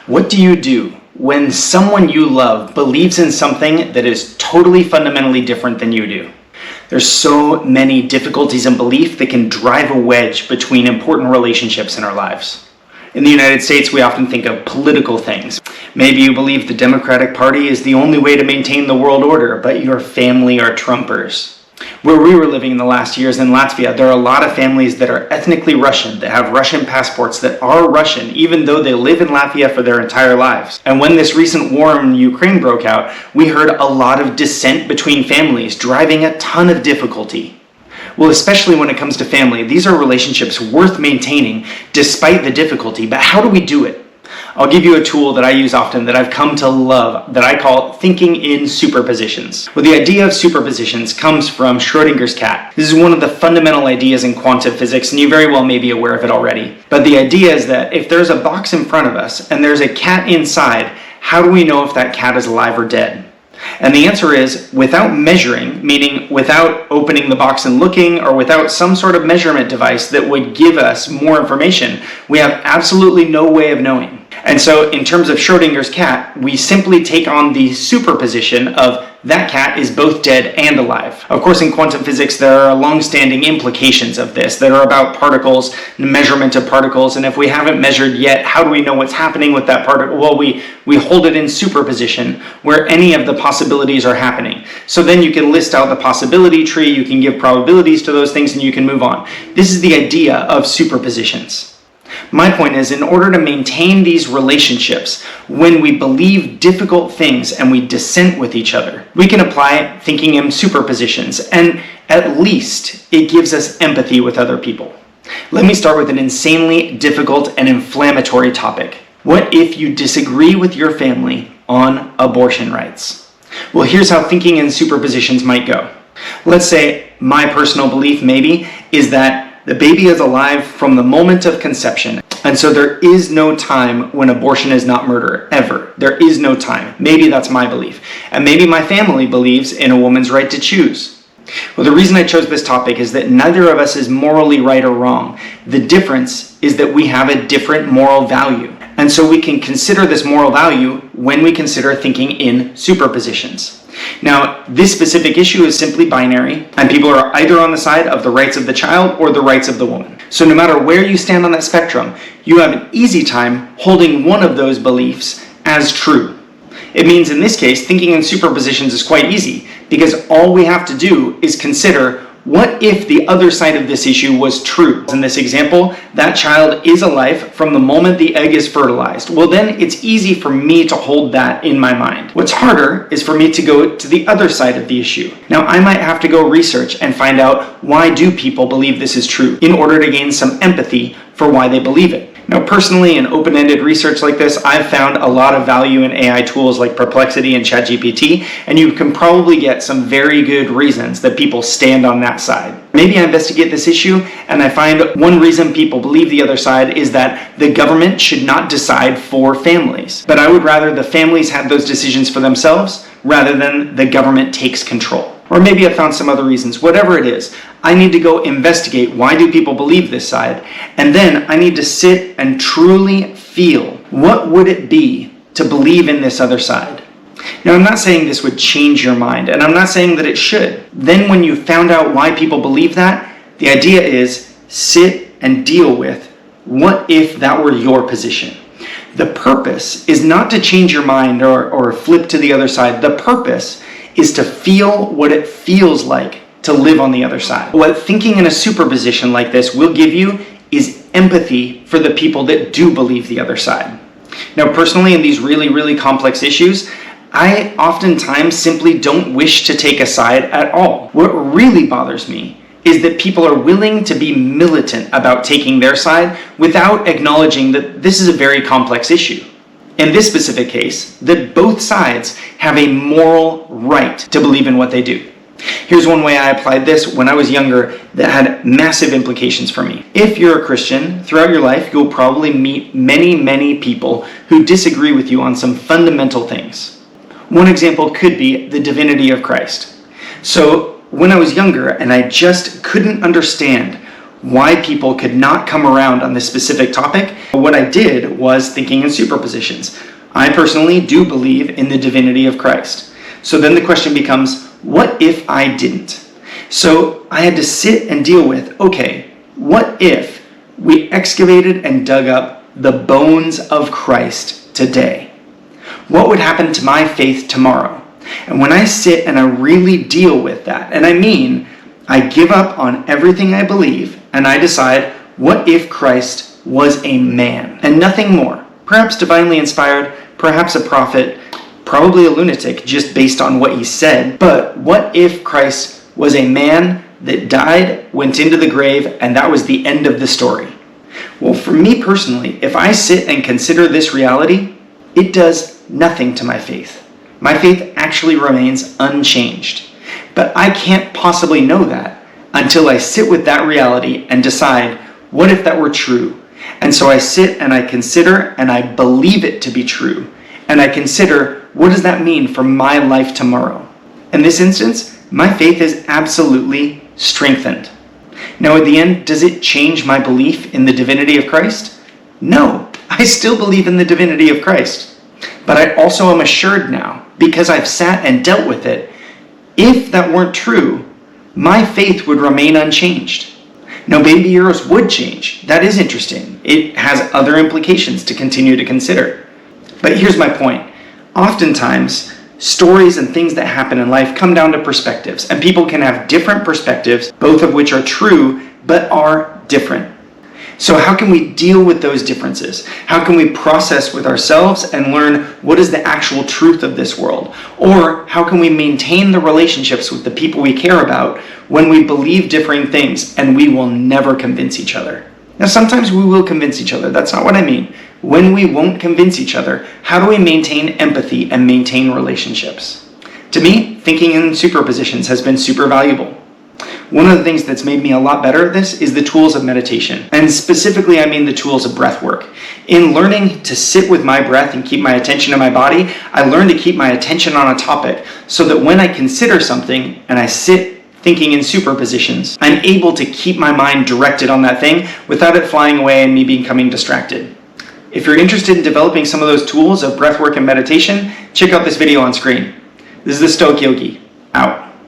What do you do when someone you love believes in something that is totally fundamentally different than you do? There's so many difficulties in belief that can drive a wedge between important relationships in our lives. In the United States, we often think of political things. Maybe you believe the Democratic Party is the only way to maintain the world order, but your family are Trumpers. Where we were living in the last years in Latvia, there are a lot of families that are ethnically Russian, that have Russian passports, that are Russian, even though they live in Latvia for their entire lives. And when this recent war in Ukraine broke out, we heard a lot of dissent between families, driving a ton of difficulty. Well, especially when it comes to family, these are relationships worth maintaining despite the difficulty, but how do we do it? I'll give you a tool that I use often that I've come to love that I call thinking in superpositions. Well, the idea of superpositions comes from Schrodinger's cat. This is one of the fundamental ideas in quantum physics, and you very well may be aware of it already. But the idea is that if there's a box in front of us and there's a cat inside, how do we know if that cat is alive or dead? And the answer is, without measuring, meaning without opening the box and looking, or without some sort of measurement device that would give us more information, we have absolutely no way of knowing. And so in terms of Schrodinger's cat, we simply take on the superposition of that cat is both dead and alive. Of course, in quantum physics, there are long-standing implications of this that are about particles, measurement of particles, and if we haven't measured yet, how do we know what's happening with that particle? Well, we hold it in superposition where any of the possibilities are happening. So then you can list out the possibility tree, you can give probabilities to those things, and you can move on. This is the idea of superpositions. My point is, in order to maintain these relationships, when we believe difficult things and we dissent with each other, we can apply thinking in superpositions, and at least it gives us empathy with other people. Let me start with an insanely difficult and inflammatory topic. What if you disagree with your family on abortion rights? Well, here's how thinking in superpositions might go. Let's say my personal belief maybe is that the baby is alive from the moment of conception. And so there is no time when abortion is not murder, ever. There is no time. Maybe that's my belief. And maybe my family believes in a woman's right to choose. Well, the reason I chose this topic is that neither of us is morally right or wrong. The difference is that we have a different moral value. And so we can consider this moral value when we consider thinking in superpositions. Now, this specific issue is simply binary, and people are either on the side of the rights of the child or the rights of the woman. So no matter where you stand on that spectrum, you have an easy time holding one of those beliefs as true. It means in this case, thinking in superpositions is quite easy, because all we have to do is consider, what if the other side of this issue was true? In this example, that child is alive from the moment the egg is fertilized. Well, then it's easy for me to hold that in my mind. What's harder is for me to go to the other side of the issue. Now, I might have to go research and find out, why do people believe this is true, in order to gain some empathy for why they believe it. Now, personally, in open-ended research like this, I've found a lot of value in AI tools like Perplexity and ChatGPT, and you can probably get some very good reasons that people stand on that side. Maybe I investigate this issue, and I find one reason people believe the other side is that the government should not decide for families. But I would rather the families have those decisions for themselves, rather than the government takes control. Or maybe I found some other reasons. Whatever it is, I need to go investigate, why do people believe this side? And then I need to sit and truly feel, what would it be to believe in this other side? Now, I'm not saying this would change your mind, and I'm not saying that it should. Then when you found out why people believe that, the idea is sit and deal with, what if that were your position? The purpose is not to change your mind or flip to the other side. The purpose is to feel what it feels like to live on the other side. What thinking in a superposition like this will give you is empathy for the people that do believe the other side. Now, personally, in these really, really complex issues, I oftentimes simply don't wish to take a side at all. What really bothers me is that people are willing to be militant about taking their side without acknowledging that this is a very complex issue. In this specific case, that both sides have a moral right to believe in what they do. Here's one way I applied this when I was younger that had massive implications for me. If you're a Christian, throughout your life, you'll probably meet many, many people who disagree with you on some fundamental things. One example could be the divinity of Christ. So when I was younger and I just couldn't understand why people could not come around on this specific topic. What I did was thinking in superpositions. I personally do believe in the divinity of Christ. So then the question becomes, what if I didn't? So I had to sit and deal with, okay, what if we excavated and dug up the bones of Christ today? What would happen to my faith tomorrow? And when I sit and I really deal with that, and I mean, I give up on everything I believe and I decide, what if Christ was a man and nothing more? Perhaps divinely inspired, perhaps a prophet, probably a lunatic just based on what he said. But what if Christ was a man that died, went into the grave, and that was the end of the story? Well, for me personally, if I sit and consider this reality, it does nothing to my faith. My faith actually remains unchanged. But I can't possibly know that until I sit with that reality and decide, what if that were true? And so I sit and I consider and I believe it to be true. And I consider, what does that mean for my life tomorrow? In this instance, my faith is absolutely strengthened. Now at the end, does it change my belief in the divinity of Christ? No, I still believe in the divinity of Christ. But I also am assured now, because I've sat and dealt with it, if that weren't true, my faith would remain unchanged. Now, baby heroes would change. That is interesting. It has other implications to continue to consider. But here's my point. Oftentimes, stories and things that happen in life come down to perspectives, and people can have different perspectives, both of which are true, but are different. So how can we deal with those differences? How can we process with ourselves and learn what is the actual truth of this world? Or how can we maintain the relationships with the people we care about when we believe differing things and we will never convince each other? Now, sometimes we will convince each other. That's not what I mean. When we won't convince each other, how do we maintain empathy and maintain relationships? To me, thinking in superpositions has been super valuable. One of the things that's made me a lot better at this is the tools of meditation. And specifically, I mean the tools of breath work. In learning to sit with my breath and keep my attention in my body, I learned to keep my attention on a topic so that when I consider something and I sit thinking in superpositions, I'm able to keep my mind directed on that thing without it flying away and me becoming distracted. If you're interested in developing some of those tools of breath work and meditation, check out this video on screen. This is the Stoic Yogi, out.